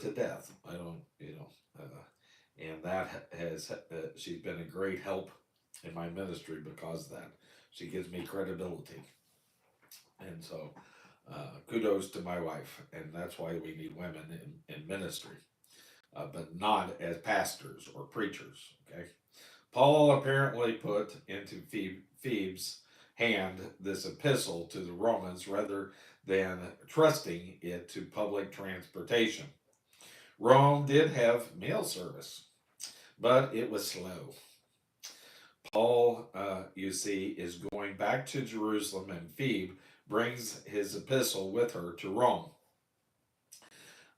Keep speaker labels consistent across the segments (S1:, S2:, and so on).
S1: to death. I don't, and that has she's been a great help in my ministry because of that. She gives me credibility, and so kudos to my wife, and that's why we need women in ministry, but not as pastors or preachers. Okay, Paul apparently put into Phoebe's hand this epistle to the Romans rather than trusting it to public transportation. Rome did have mail service, but it was slow. Paul, you see, is going back to Jerusalem, and Phoebe brings his epistle with her to Rome.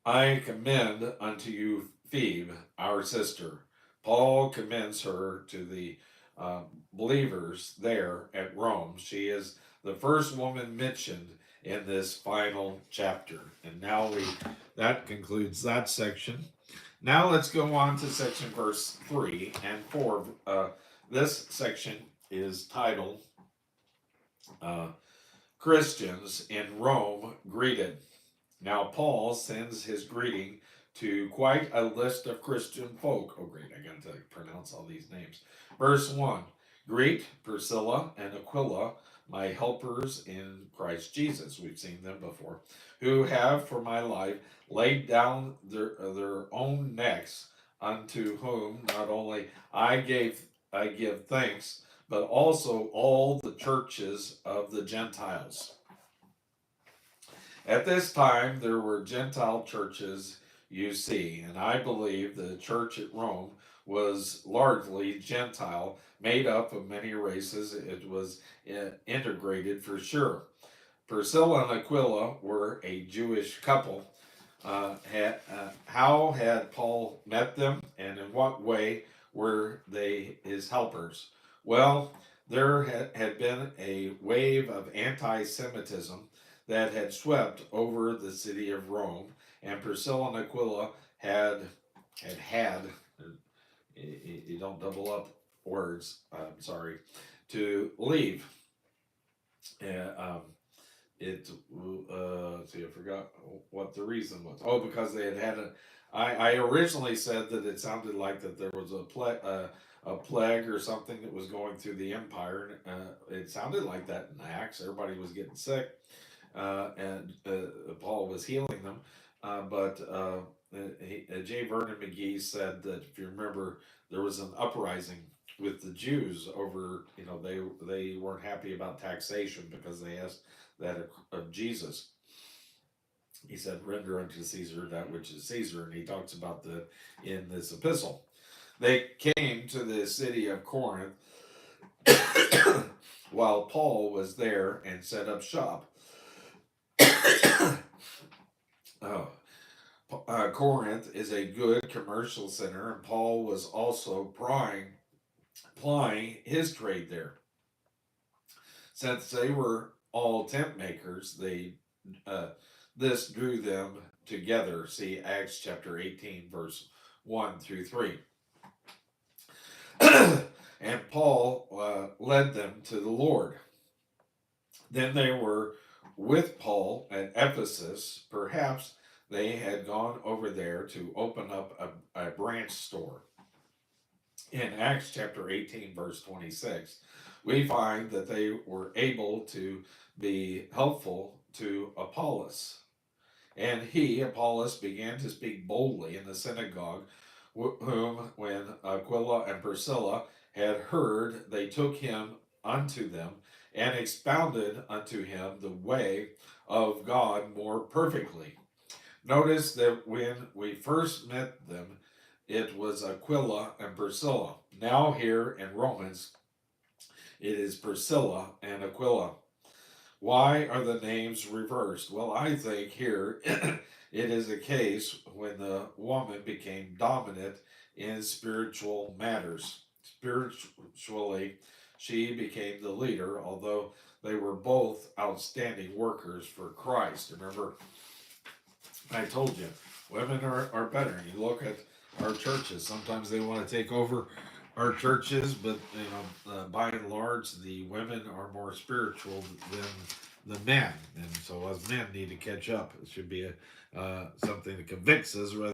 S1: I commend unto you Phoebe, our sister. Paul commends her to the uh, believers there at Rome. She is the first woman mentioned in this final chapter. And now that concludes that section. Now let's go on to section verse 3 and 4. This section is titled uh, Christians in Rome Greeted. Now, Paul sends his greeting to quite a list of Christian folk. Oh, great, I got to pronounce all these names. Verse 1 Greet Priscilla and Aquila, my helpers in Christ Jesus. We've seen them before, who have for my life laid down their own necks, unto whom not only I give thanks, but also all the churches of the Gentiles. At this time, there were Gentile churches, you see, and I believe the church at Rome was largely Gentile, made up of many races. It was integrated for sure. Priscilla and Aquila were a Jewish couple. How had Paul met them, and in what way were they his helpers? Well, there had been a wave of anti Semitism that had swept over the city of Rome, and Priscilla and Aquila had you don't double up words, I'm sorry, to leave. Um, see, I forgot what the reason was. Oh, because they had a. I originally said that it sounded like that there was a plague or something that was going through the empire. It sounded like that in Acts. Everybody was getting sick, and Paul was healing them. J. Vernon McGee said that if you remember, there was an uprising with the Jews over, they weren't happy about taxation because they asked that of Jesus. He said, "Render unto Caesar that which is Caesar," and he talks about that in this epistle. They came to the city of Corinth while Paul was there and set up shop. Oh, Corinth is a good commercial center, and Paul was also plying his trade there. Since they were all tent makers, uh, this drew them together. See Acts chapter 18, verse 1 through 3. And Paul led them to the Lord. Then they were with Paul at Ephesus. Perhaps they had gone over there to open up a branch store. In Acts chapter 18, verse 26, we find that they were able to be helpful to Apollos. And he, Apollos, began to speak boldly in the synagogue, whom, when Aquila and Priscilla had heard, they took him unto them and expounded unto him the way of God more perfectly. Notice that when we first met them, it was Aquila and Priscilla. Now, here in Romans, it is Priscilla and Aquila. Why are the names reversed? Well, I think here it is a case when the woman became dominant in spiritual matters. Spiritually, she became the leader, although they were both outstanding workers for Christ. Remember, I told you, women are better. You look at our churches, sometimes they want to take over our churches, but by and large, the women are more spiritual than the men, and so us men need to catch up. It should be something that convicts us rather